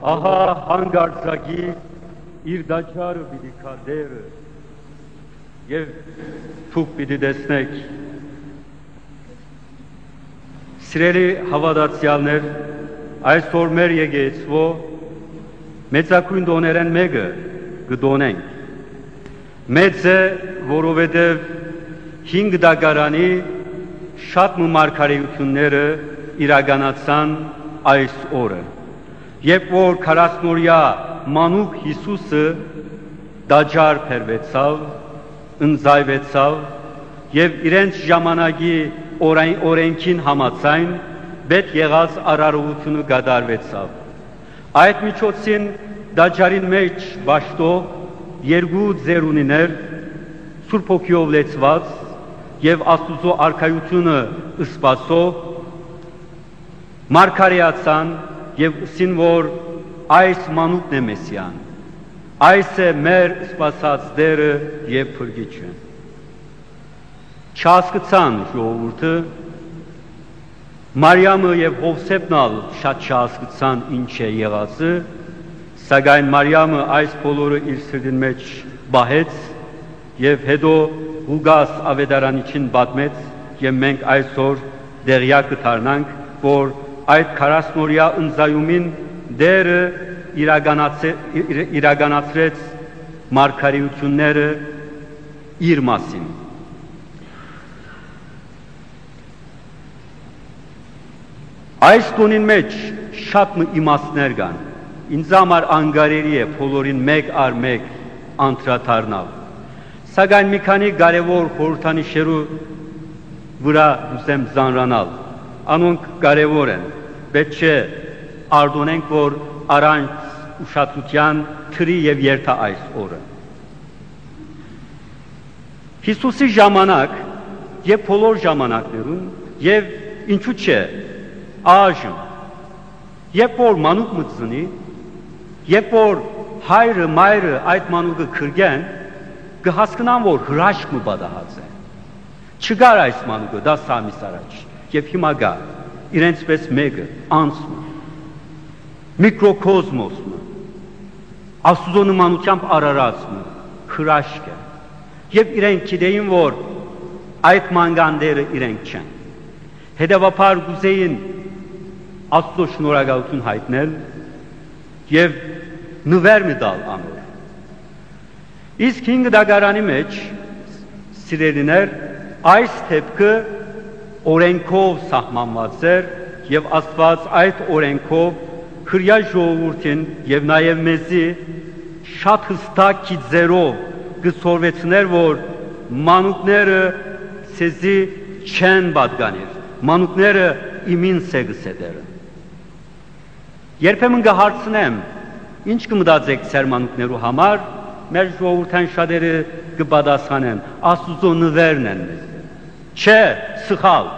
ահա հանգարձակի իր դաչարը պիտի կա դերը և թուկ պիտի դեսնեք։ Սիրելի հավատացյալներ, այսօր մեր եկեղեցվո մեծակույն տոներեն մեկը կտոնենք։ Մեծ է, որովհետև 5 դագարանի շատ մարգարեությունները իրականացան այս օրը։ Երբ որ 40-օրյա մանուկ Հիսուսը դաջար փրվեցավ, ընձայվեցավ եւ իրենց ժամանակի օրենքին համաձայն պետք եղած արարողությունը կատարվեցավ։ Այդ միջոցին դաջարին մեջ բաշտող երկու ձերունիներ Սուրբ Հոգիով լեցված եւ Աստուծո արքայությունը սպասող մարգարեացան եւ ուսին որ այս մանուկն է Մեսիան, այս է մեր սպասած դերը եւ փրկիչը։ Չհասկացան ժողովուրդը, Մարիամը եւ Հովսեփն ալ շատ չհասկացան ինչ է եղածը, սակայն Մարիամը այս բոլորը իր սրտին մեջ բահեց եւ հետո Ղուկաս ավետարանիչին պատմեց եւ մենք այսօր դերյակ կդառնանք, որ այդ 40-օրյա ընձայումին դերը իրականացրեց մարգարեությունները իր մասին։ Այս տոնին մեջ շատ իմաստներ կան, ինձ համար անգարելի է բոլորին մեկ առ մեկ անդրադառնալ, սակայն մի քանի կարևոր խորհրդանիշերու վրա ուզեմ ծանրանալ, անոնք կարևոր են, պետք չէ արտոնենք, որ առանց ուշադրության թրի եւ երթա այս օրը։ Հիսուսի ժամանակ եւ բոլոր ժամանակներում եւ ինչու՞ չէ այժմ, երբ որ մանուկ մտցնի, երբ որ հայրը, մայրը այդ մանուկը քրգեն, կհասկանան, որ հրաշք մը պատահած է։ Չգար այս մանուկը 10 ամիս առաջ եւ հիմա գա իրենց պես մեկը անցնում միկրոկոսմոսը Աստուծո նմանությամբ արարածը հրաշք է եւ իրենք գիտեին, որ այդ մանգանդերը իրենք չեն, հետեւաբար գուզեին Աստծո շնորհակալություն հայտնել եւ նվեր տալ անոր։ Իսկ 5 դագարանի մեջ սիրելիներ այս թեփքը օրենքով սահմանված էր եւ Աստված այդ օրենքով քրյա ժողովրդին եւ նաեւ մեզի շատ հստակ գիծերով գսորվեցներ, որ մանուկները ցեզի չեն պատկանիր, մանուկները իմին սեգսեդերը։ Երբեմն կհարցնեմ, ինչ կմտածեք ձեր մանուկներու համար, մեր ժողովրդան շատերը կպատասխանեն, Աստուծո նվերն են մեզ։ Չէ, սխալ։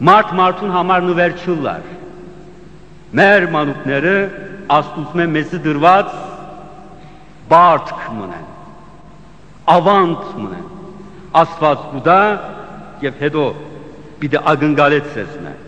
Մարդուն համար նվեր չլար։ Մեր մանուկները Աստուծո մեզ դրված բարդք մնեն, ավանդ մնեն, Աստված կուտա եւ հետո պիտի ակնկալեցես մեն,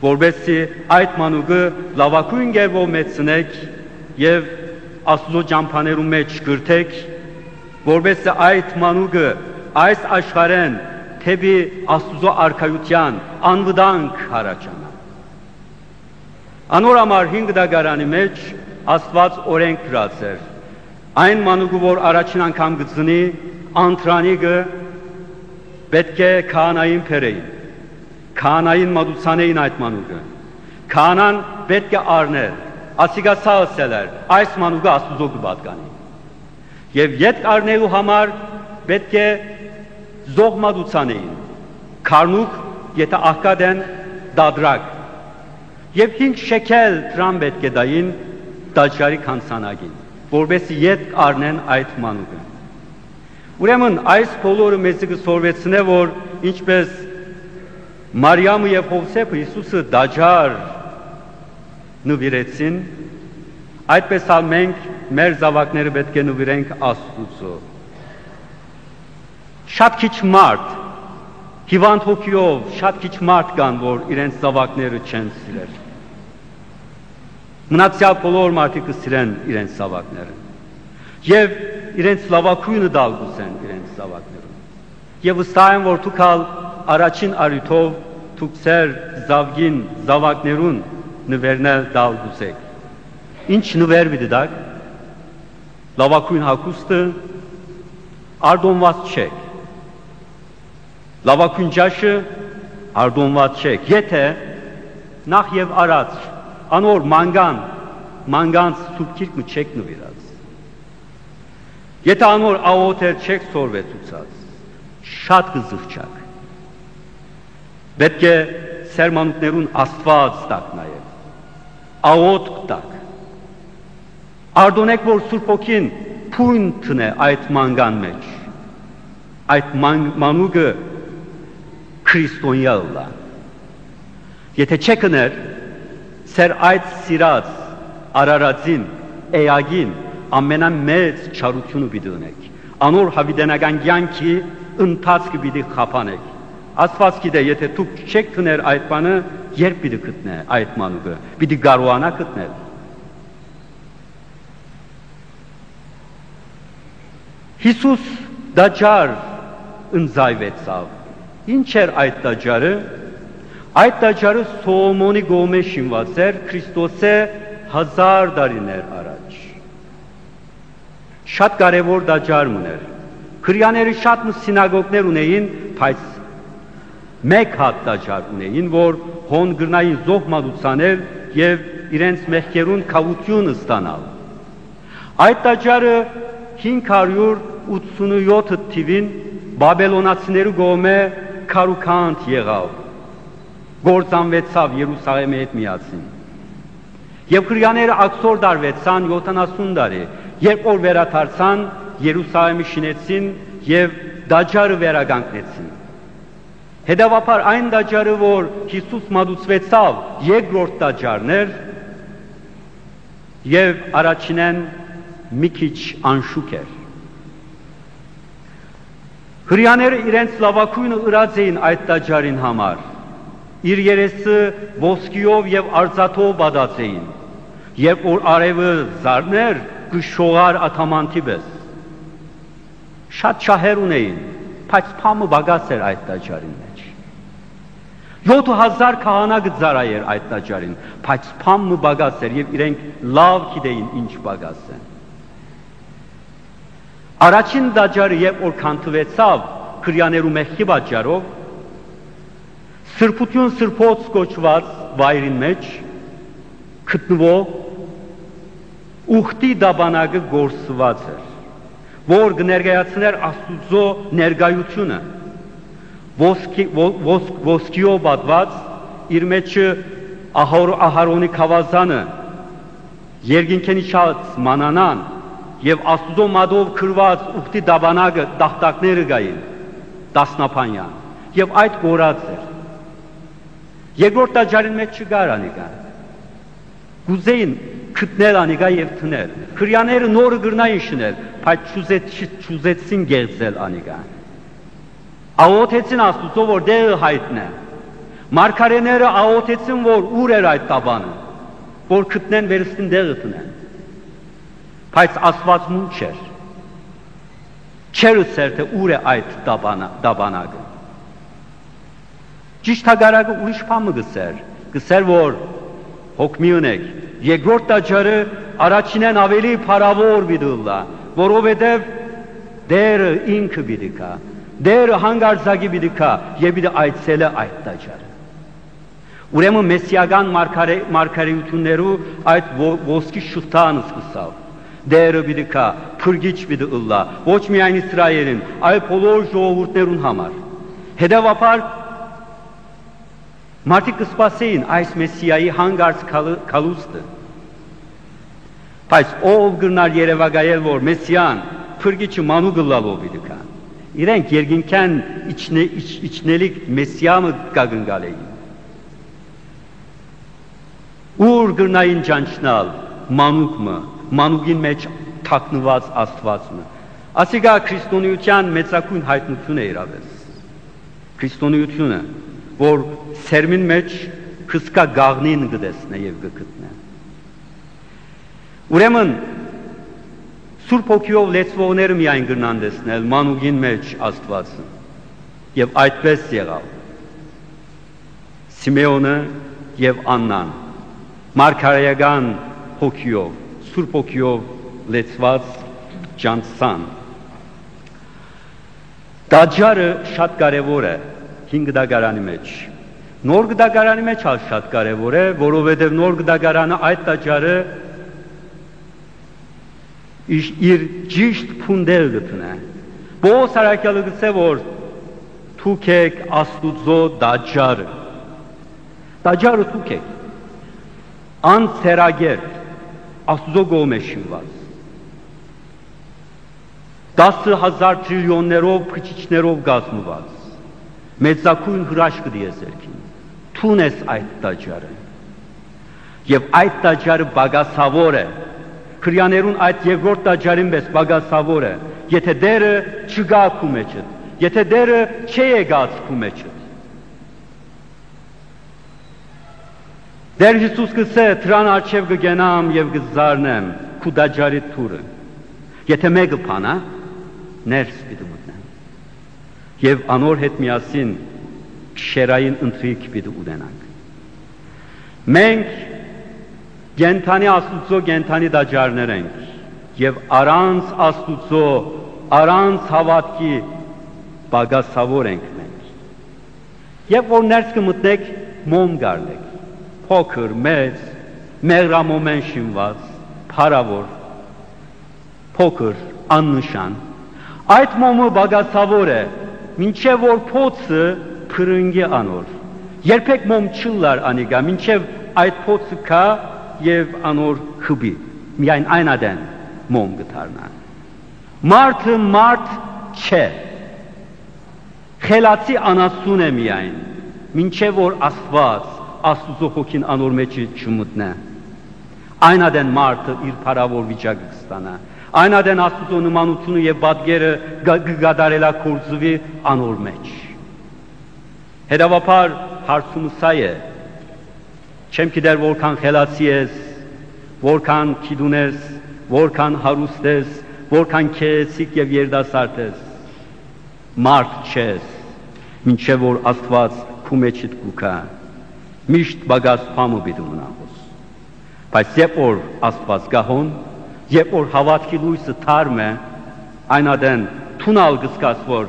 որբեսի այդ մանուկը լավակույն գերվով մեծնեք եւ Աստուծո ճամփաներու մեջ գրթեք, որբեսի այդ մանուկը այս աշխարհեն թեպի Աստուծո արքայության անվտանգ հարաճանա։ Անոր համար 5 դագարանի մեջ Աստված օրենք գրած էր։ Այն մանուկը, որ առաջին անգամ գծնի, անտրանիկը պետք է քահանային փերեին։ Քահանային մատուցանեին այդ մանուկը։ Քահանան պետք է առներ, ասիկա սաղսելեր, այս մանուկը Աստուծո կպատկանի։ Եվ ետ առնելու համար պետք է զող մատուցանեին, քարնուկ, եթե աղքատ են, դադրակ։ Եվ 5 շեքել դրամ պետք է դային դաջարի քանցանակին, որբեսի ետ առնեն այդ մանուկը։ Ուրեմն այս բոլորը մեզ կսորվեցնե, որ ինչպես Մարիամը եւ Հովսեփը Հիսուսը դաջար նվիրեցին, այդպես ալ մենք մեր զավակները պետք է նվիրենք Աստուծո։ Շատ քիչ մարդ, հիվանդ հոգիով շատ քիչ մարդ կան, որ իրենց զավակները չեն սիրել։ Մնացյալ բոլոր մարդիկ կսիրեն իրենց զավակները եւ իրենց լավակույնը դալ գուսեն իրենց զավակներուն եւ վստահ եմ որ դուք առաջին արյութով դուք ձեր զավգին զավակներուն նվերնել դալ գուսեք ինչ նվեր դիդակ լավակույն հագուստը արդոնված չեք լավակույն ջաշը արդոնված չեք եթե նախ եւ առաջ անոր մանգանց սուբքիրք չեք նվիրած եթե անոր աղոթեր չեք սորվեցուցած շատ կզղջակ պետք է սերմանուկներուն աստված տակ նաեւ աղոթ տակ արդոնեք որ Սուրբ Հոգին փույն տնե այդ մանգան մեջ այդ մանուկը քրիստոնյա լա եթե չեք ներ սեր այդ սիրած արարածին էագին ամենամեծ չարությունը պիտի ունեք անոր հավիտենական կյանքի ընթացքը պիտի խափանեք Աստված գիտե եթե դուք չեք գտներ այդ բանը երբ պիտի գտնե այդ մանուկը պիտի կարողանա գտնել Հիսուս դաջար ընձայվեցավ ինչ էր այդ դաջարը այդ դաջարը Սողոմոնի գոմե շինված էր Քրիստոսե 1000 տարիներ առաջ շատ կարևոր դաջար ուներ քրիաները շատ սինագոգներ ունեին բայց մեկ հատ դաջար ունեին որ հոն գրնային զոհ մատուցանել եւ իրենց մեղքերուն քավություն ստանալ այդ դաջարը 587 թիվին բաբելոնացիների գոմե քարուքանտ եղավ գործանվեցավ Երուսաղեմի հետ միասին եւ քրիաները ակսոր դարվեցան 70 տարի երբ որ վերադարձան Երուսաղեմի շինեցին եւ դաջարը վերականգնեցին հետեւաբար այն դաջարը որ Հիսուս մատուցվեցավ երկրորդ դաջարն էր եւ առաջինեն մի քիչ անշուք էր քրիաները իրենց լավակույնը ըրած էին այդ դաջարին համար իր երեսը ոսկիով եւ արծաթով բադած էին երբ որ արևը զարներ գշողար աթամանտի պես շատ շահեր ունեին բայց փամը բագաս էր այդ դաջարին մեջ 7000 քահանա գծարայր այդ դաջարին բայց փամը բագաս էր եւ իրենք լավ գիտեին ինչ բագաս է առաջին դաջարը երբ որ քանթվեցավ քրիաներու մեղքի պատճառով սրբություն սրբոց կոչված վայրին մեջ գտնվող ուխտի դաբանագը գործված էր որ կներկայացներ Աստուծո ներկայությունը ոսկիով պատված իր մեջը Ահարոնի խավազանը երկինքենի շատ մանանան եւ Աստուծո մադով քրված ուխտի դաբանագը տախտակները գային տասնապանյան եւ այդ գորած էր երկրորդ դաջարին մեջ չկար անիկա գուզեին գտնել անիկա եւ թնել քրիաները նորը գրնային շնել բայց չուզեցին գերձել անիկա աղոթեցին Աստուծո որ դերը հայտնե մարգարեները աղոթեցին որ ուր էր այդ տաբանը որ գտնեն վերստին դերը տնեն բայց Աստված մունչ չէր ուսեր թե ուր է այդ տաբանագը ճիշտ հագարակը ուրիշ բանը գսեր որ հոգմի ունեք երկրորդ դաջարը առաջինեն ավելի փառավոր պիտի որովհետև դերը ինքը պիտի կա դերը հանգարձակի պիտի կա եւ պիտի այցելե այդ դաջարը ուրեմն մեսիական մարգարեություններու այդ ոսկի շուտան սկսավ դերը պիտի կա փրկիչ պիտի ըլլա ոչ միայն Իսրայելին այլ բոլոր ժողովուրդներուն համար հետեւաբար մարդիկ կսպասեին այս մեսիայի հանգարց քալուստը բայց ով գնար երևակայել որ մեսիան փրկիչը մանուկը լալով պիտի կա իրենք երկինքան իջնելիք մեսիամը կագնգալ էին ուր գնային ճանչնալ մանուկին մեջ թաքնված Աստվածը ասիկա քրիստոնեության մեծակույն հայտնություն է իրավես քրիստոնեությունը որ սերմին մեջ քսկա գաղնին գտեսնե եւ գտնե Ուրեմն Սուրբ Հոգիով լեցվողները միայն կրնան տեսնել մանուկին մեջ Աստվածը, եւ այդպես եղավ։ Սիմեոնը եւ Աննան մարգարեական հոգիով, Սուրբ Հոգիով լեցված ճանցան։ Տաճարը շատ կարևոր է 5 դագարանի մեջ։ Նոր դագարանի մեջ շատ կարևոր է, որովհետև նոր դագարանը այդ տաճարը իր ճիշտ փունդեր գտնե։ Բոս արակյալը գծե որ թուք եք Աստուծո տաճարը։ Տաճարը թուք եք։ Անցերագեր Աստուծո գոմ է շինված։ 10,000 տրիլիոններով փչիչներով գազմված։ Մեծակույն հրաշք դիեզերքին։ Թունես այդ տաճարը։ Եվ այդ տաճարը բագասավոր է։ Քրիաներուն այդ երկրորդ տաճարին պես բագասավոր է։ Եթե դերը չգա քու մեջը, եթե դերը չի եկած քու մեջը։ Դեր Հիսուս կսե դրան արջև կգենամ եւ կզարնեմ քու տաճարի թուրը։ Եթե մեկը փանա, ներս պիտի մտնեմ։ Եվ անոր հետ միասին քշերային ընթրիք պիտի ունենանք։ Մենք Գենթանի Աստուծո գենթանի տաճարներ ենք եւ առանց Աստուծո, առանց հավատքի բագասավոր ենք մենք։ Եվ որ ներս կմտնեք մոմ գարնեք, փոքր, մեծ, մեղրամոմեն շինված, փարավոր, փոքր, աննշան։ Այդ մոմը բագասավոր է, մինչև որ փոցը փրնգի անոր։ Երբեք մոմ չլար անիգա, մինչև այդ փոցը կա եւ անոր խբի միայն այնադեն մոմ գտարնա մարդը մարդ չէ խելացի անասուն է միայն մինչև որ Աստված Աստուծո հոգին անոր մեջ չմտնե այնադեն մարդը իր փարավոր վիճակը կստանա այնադեն Աստուծո նմանությունը եւ պատկերը գադարելա կորձվի անոր մեջ հետևաբար հարցումը սա է Չեմ գիտեր որքան խելացի ես, որքան գիտուն ես, որքան հարուստ ես, որքան քեեցիկ եւ երդասարդ ես։ Մարդ չես, մինչև որ Աստված քու մեջդ կուքա։ Միշտ բագաս փամը պիտի ունենաս։ Բայց երբ որ Աստված գահոն, երբ որ հավատքի լույսը թարմ է, այնադեն թունալ գսկաս որ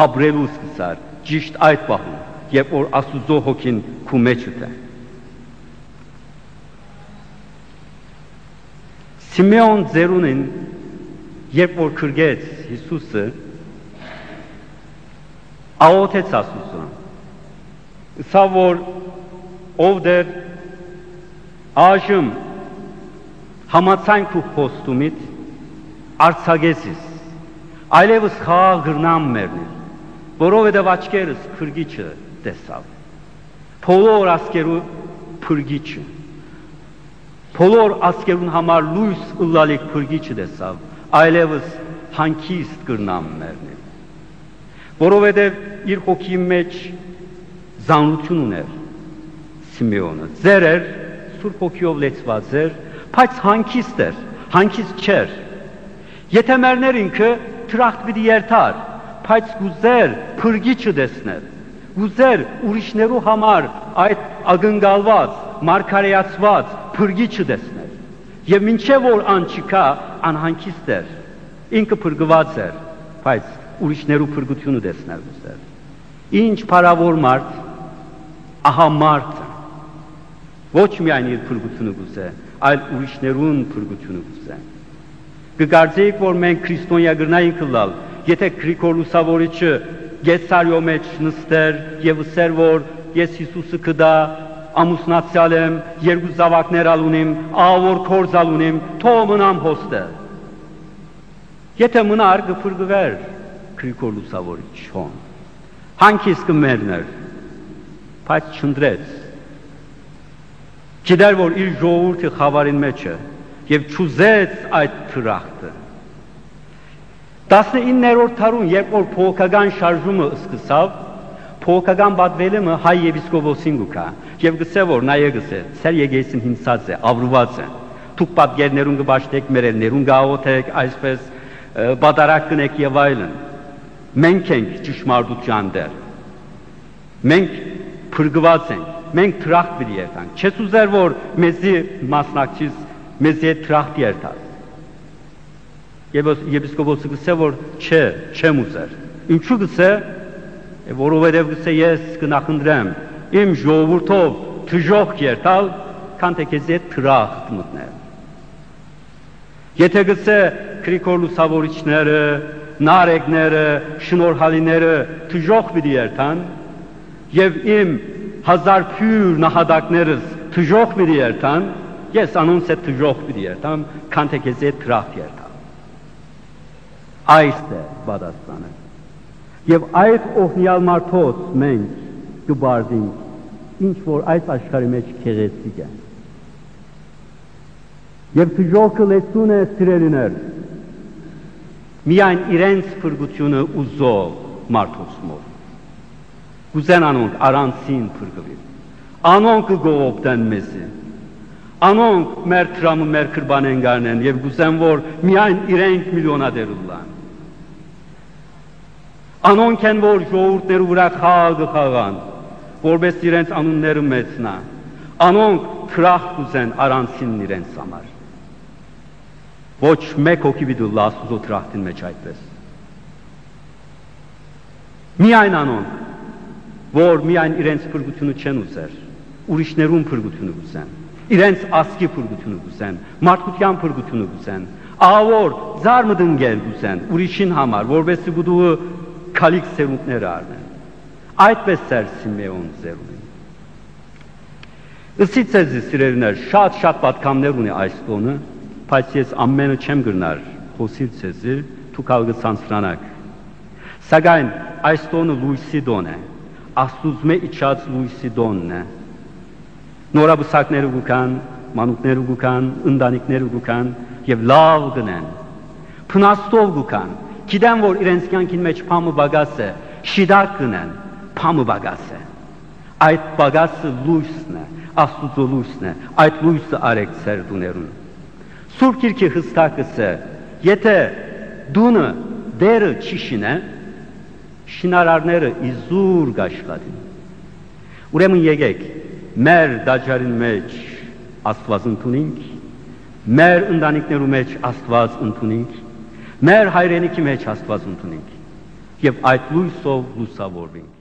ապրելու սկսար, ճիշտ այդ պահում, երբ որ Աստուծո հոգին քու մեջդ է։ Սիմեոն ձերունին, երբ որ քրգեց Հիսուսը, աղոթեց Աստուծոն, սա որ ով դեր այժմ համացանք ու խոստումիտ արցագեսիս, այլևս խաղ գրնամ մերնիր, որովհետև աչքերս քրգիչը տեսավ, բոլոր ասկերու փրգիչը, բոլոր ասկերուն համար լույս ըլլալիք փրգիչը տեսավ, այլևս հանգիստ կրնամ մերնir, որովհետև իր հոգի մեջ զանրություն ուներ Սիմեոնը, ձեր էր, Սուրբ Հոգիով լեցված էր, բայց հանգիստ էր, հանգիստ չէր, եթե մերներ ինքը թրախտ պիտի երթար, բայց գուզեր փրգիչը տեսներ, գուզեր ուրիշներու համար այդ ագնկալված, մարգարեացված փրգիչը տեսներ, եւ մինչեւ որ անչիկա անհանգիստ էր, ինքը փրկված էր, բայց ուրիշներու փրկությունը տեսնել գուզեր, ինչ փարավոր մարդ, ահա մարդը, ոչ միայն իր փրկությունը գուզե, այլ ուրիշներուն փրկությունը գուզե, կգարձեիք, որ մենք քրիստոնյա գրնայինք լալ, եթե Գրիգոր Լուսավորիչը Գեսարիո մեջ նստեր եւ ասեր, որ ես Հիսուսը կդա ամուսնացյալ եմ, երկու զավակներ ալունիմ, ահավոր քորձ ալունիմ, թող մնամ հոստը։ Եթե մնար կփրկվեր Գրիգոր Լուսավորիչ հոն, հանգիստ կմերներ, բայց չընտրեց։ Գիտեր, որ իր ժողովուրդը խավարին մեջ է եւ չուզեց այդ թրախտը։ 19-րդ դարուն, երբ որ փողոքական շարժումը սկսավ, փողոքական պատվելումը հայ եպիսկոպոսին գուքա եւ գսե որ նայե գսե, ցեր եկեսին հիմսած է, ավրված է։ թուք պատգերներուն կբաշտեք, մերելներուն գաղոթեք, այսպես բադարակ կնեք եւ այլն։ Մենք ենք ճշմարտության դեր։ Մենք փրկված ենք, մենք թրախտ պիտի երթանք։ Չես ուզեր, որ մեզի մասնակցից մեզի հետ թրախտ երթաս։ Եպիսկոպոսը գսե, որ չէ, չեմ ուզեր։ Ինչու գսե, որովհետև գսե ես կնախնդրեմ իմ ժողովուրդով թժող երթալ, քան թե քեզ հետ թրախտ մտնել։ Եթե գսե Գրիգոր լուսավորիչները, նարեկները, շնորհալիները թժող պիտի երթան, եւ իմ հազար փյուր նահատակներս թժող պիտի երթան, ես անոնց հետ թժող պիտի երթամ, քան թե քեզ հետ թրախտ երթամ։ Այս է պատասխանը։ Եվ այդ օրհնյալ մարդոց մենք կբարձինք, ինչ որ այս աշխարհի մեջ քեղեցիկ է։ Եվ թժողը լեցուն է սիրելիներ, միայն իրենց փրկությունը ուզող մարդոց մոտ։ Կուզեն անոնք առանցին փրկվի։ Անոնք կգողոպտեն մեզի։ Անոնք մեր տրամը մեր կրբանեն գարնեն եւ կուզեն որ միայն իրենք միլիոնադեր ուլան։ Անոնք են որ ժողովուրդներու վրա խաղ կխաղան, որպես իրենց անունները մեծնա։ Անոնք թրախտ կուզեն առանցին իրենց համար։ Ոչ մեկ հոգի պիտի լասուզո թրախտին մեջ այդպես։ Միայն անոնք, որ միայն իրենց փրկությունը չեն ուզեր, ուրիշներուն փրկությունը ուզեն, իրենց ասկի փրկությունը ուզեն, մարդկության փրկությունը ուզեն, ավոր զարմդնգել ուզեն, ուրիշին համար, որպես գուդուը քալիք սերունդները առնեն։ Այդպես էր Սիմեոն ծերունին։ Ըստ ձեզ սիրելիներ, շատ պատկամներ ունի այս տոնը, բայց ես ամենը չեմ գրնար խոսիլ ձեզի, դուք կցանցրանաք։ Սակայն այս տոնը լույսի տոն է, Աստուծմե իջած լույսի տոնն է։ Նորաբսակները գուքան, մանուկները գուքան, ընտանիքները գուքան եւ լավ գնեն։ Փնաստով գուքան, գիտեն որ իրենց կյանքին մեջ փամը բագաս է, շիդակ գնեն, փամը բագաս է։ Այդ բագասը լույսն է, Աստուծո լույսն է, այդ լույսը արեք ձեր դուներուն։ Սուրբ Գիրքը հստակս է, եթե դունը դերը չի շինե, շինարարները իզուր կաշխատին։ Ուրեմն եկեք, մեր դաջարին մեջ Աստված ընդունենք, մեր ընտանիքներու մեջ Աստված ընդունենք, մեր հայրենիքի մեջ Աստված ընդունենք, եւ այդ լույսով լուսավորվենք։